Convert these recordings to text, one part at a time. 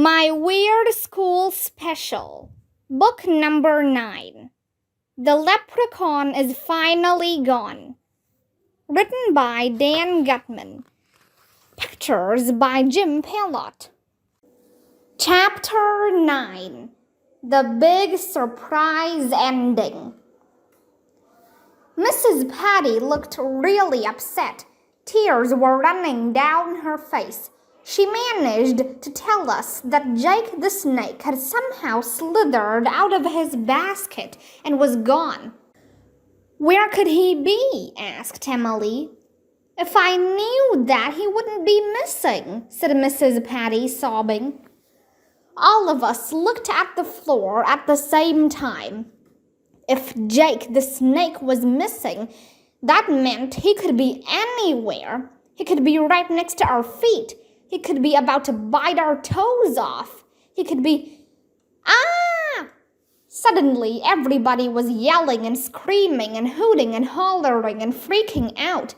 My Weird School Special, Book Number 9. The Leprechaun is Finally Gone. Written by Dan Gutman. Pictures by Jim Pellot. Chapter 9. The Big Surprise Ending. Mrs. Patty looked really upset. Tears were running down her face. She managed to tell us that Jake the snake had somehow slithered out of his basket and was gone. "Where could he be?" asked Emily. "If I knew that, he wouldn't be missing," said Mrs. Patty, sobbing. All of us looked at the floor at the same time. If Jake the snake was missing, that meant he could be anywhere. He could be right next to our feet. He could be about to bite our toes off. He could be... Ah! Suddenly, everybody was yelling and screaming and hooting and hollering and freaking out.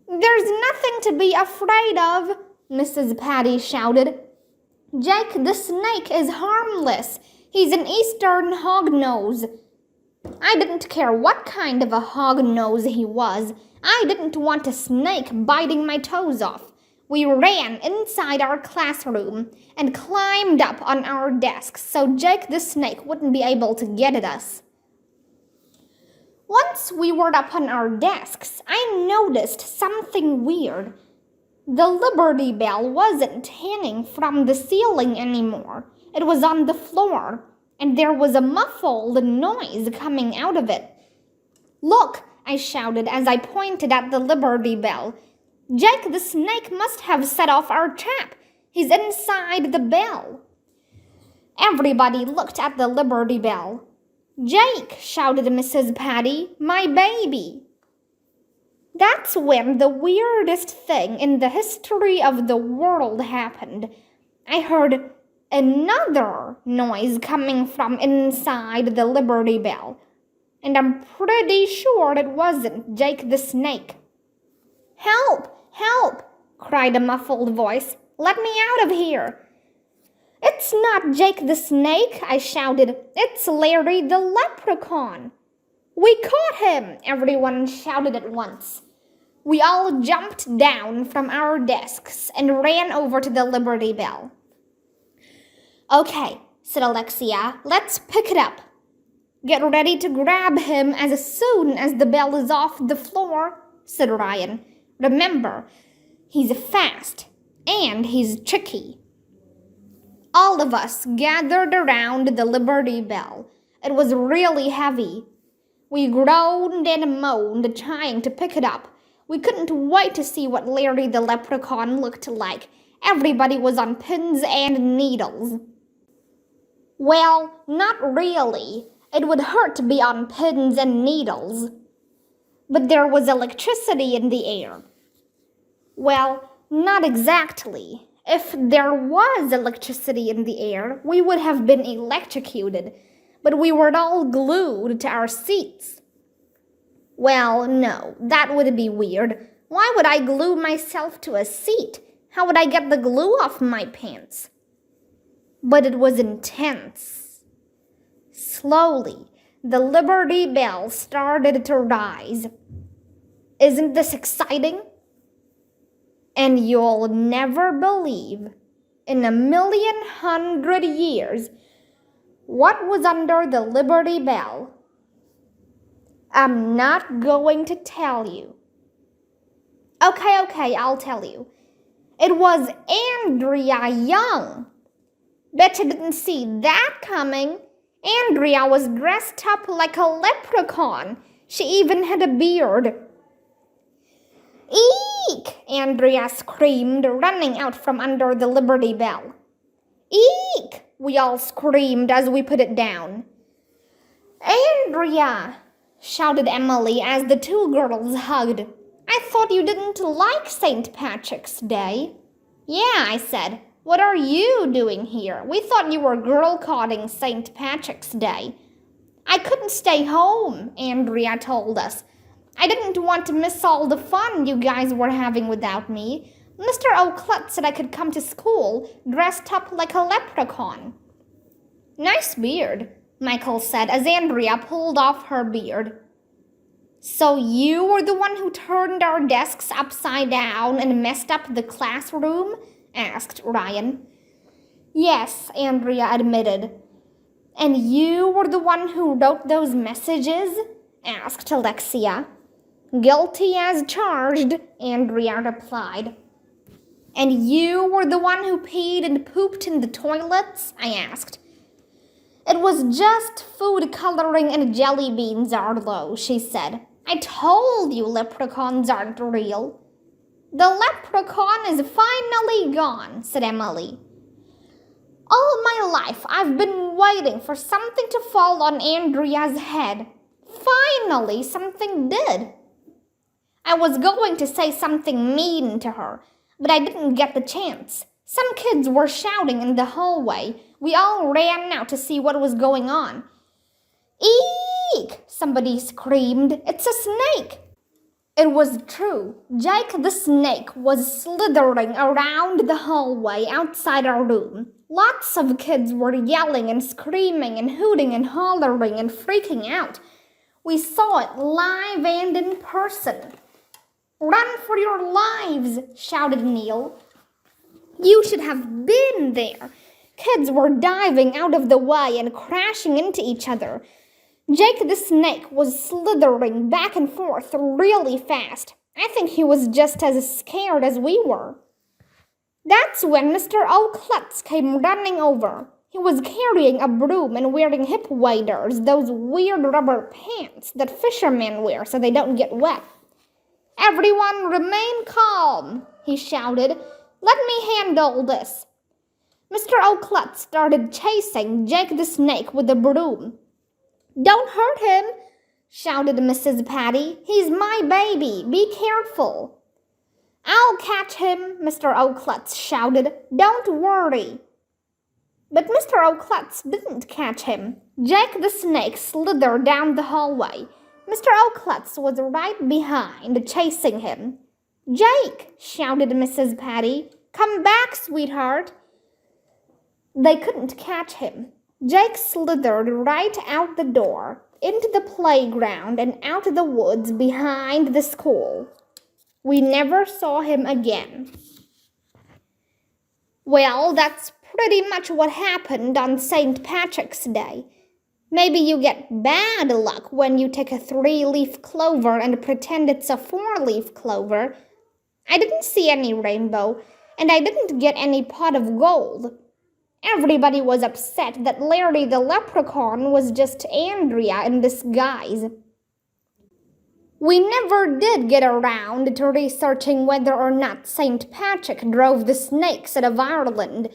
"There's nothing to be afraid of," Mrs. Patty shouted. "Jake the snake is harmless. He's an Eastern hognose." I didn't care what kind of a hognose he was. I didn't want a snake biting my toes off. We ran inside our classroom and climbed up on our desks so Jake the snake wouldn't be able to get at us. Once we were up on our desks, I noticed something weird. The Liberty Bell wasn't hanging from the ceiling anymore. It was on the floor, and there was a muffled noise coming out of it. "Look!" I shouted as I pointed at the Liberty Bell. "Jake the snake must have set off our trap. He's inside the bell." Everybody looked at the Liberty Bell. "Jake!" shouted Mrs. Patty. "My baby!" That's when the weirdest thing in the history of the world happened. I heard another noise coming from inside the Liberty Bell, and I'm pretty sure it wasn't Jake the snake. "Help! Help!" cried a muffled voice. "Let me out of here!" "It's not Jake the snake," I shouted. "It's Larry the leprechaun." "We caught him!" everyone shouted at once. We all jumped down from our desks and ran over to the Liberty Bell. "Okay," said Alexia, "let's pick it up." "Get ready to grab him as soon as the bell is off the floor," said Ryan. "Remember, he's fast and he's tricky." All of us gathered around the Liberty Bell. It was really heavy. We groaned and moaned trying to pick it up. We couldn't wait to see what Larry the leprechaun looked like. Everybody was on pins and needles. Well, not really. It would hurt to be on pins and needles. But there was electricity in the air. Well, not exactly. If there was electricity in the air, we would have been electrocuted, but we were all glued to our seats. Well, no, that would be weird. Why would I glue myself to a seat? How would I get the glue off my pants? But it was intense. Slowly, the Liberty Bell started to rise. Isn't this exciting? And you'll never believe, in 1,100 years, what was under the Liberty Bell. I'm not going to tell you. Okay, I'll tell you. It was Andrea Young. Bet you didn't see that coming. Andrea was dressed up like a leprechaun. She even had a beard. "Eek!" Andrea screamed, running out from under the Liberty Bell. "Eek!" we all screamed as we put it down. "Andrea!" shouted Emily as the two girls hugged. "I thought you didn't like St. Patrick's Day." "Yeah," I said. "What are you doing here? We thought you were girl-coding St. Patrick's Day." "I couldn't stay home," Andrea told us. "I didn't want to miss all the fun you guys were having without me. Mr. O'Clut said I could come to school dressed up like a leprechaun. Nice beard, Michael said as Andrea pulled off her beard. So you were the one who turned our desks upside down and messed up the classroom? Asked Ryan. Yes, Andrea admitted. And you were the one who wrote those messages? Asked Alexia. Guilty as charged, Andrea replied. And you were the one who peed and pooped in the toilets? I asked. It was just food coloring and jelly beans, Arlo, she said. I told you leprechauns aren't real. The leprechaun is finally gone, said Emily. All my life I've been waiting for something to fall on Andrea's head. Finally, something did. I was going to say something mean to her, but I didn't get the chance. Some kids were shouting in the hallway. We all ran out to see what was going on. Eek! Somebody screamed. It's a snake! It was true. Jake the snake was slithering around the hallway outside our room. Lots of kids were yelling and screaming and hooting and hollering and freaking out. We saw it live and in person. Run for your lives, shouted Neil. You should have been there. Kids were diving out of the way and crashing into each other. Jake the snake was slithering back and forth really fast. I think he was just as scared as we were. That's when Mr. O'Clut came running over. He was carrying a broom and wearing hip waders, those weird rubber pants that fishermen wear so they don't get wet. Everyone remain calm, he shouted. Let me handle this. Mr. O'Clut started chasing Jake the snake with the broom. Don't hurt him, shouted Mrs. Patty. He's my baby. Be careful. I'll catch him, Mr. O'Clut shouted. Don't worry. But Mr. O'Clut didn't catch him. Jake the snake slithered down the hallway. Mr. O'Clut was right behind, chasing him. Jake, shouted Mrs. Patty. Come back, sweetheart. They couldn't catch him. Jake slithered right out the door, into the playground and out the woods behind the school. We never saw him again. Well, that's pretty much what happened on St. Patrick's Day. Maybe you get bad luck when you take a 3-leaf clover and pretend it's a 4-leaf clover. I didn't see any rainbow, and I didn't get any pot of gold. Everybody was upset that Larry the leprechaun was just Andrea in disguise. We never did get around to researching whether or not St. Patrick drove the snakes out of Ireland,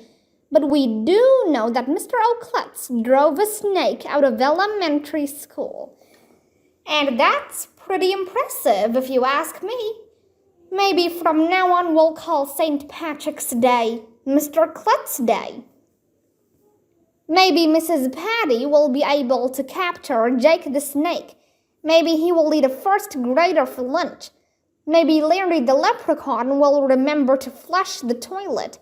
but we do know that Mr. O'Clut drove a snake out of elementary school. And that's pretty impressive if you ask me. Maybe from now on we'll call St. Patrick's Day Mr. Clut's Day. Maybe Mrs. Patty will be able to capture Jake the snake. Maybe he will eat a first grader for lunch. Maybe Larry the leprechaun will remember to flush the toilet.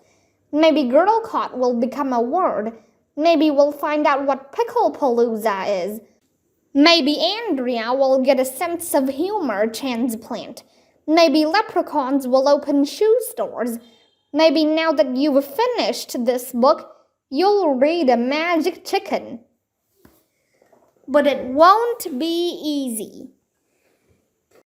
Maybe Girlcott will become a word. Maybe we'll find out what Picklepalooza is. Maybe Andrea will get a sense of humor transplant. Maybe leprechauns will open shoe stores. Maybe now that you've finished this book, you'll read a magic chicken. But it won't be easy.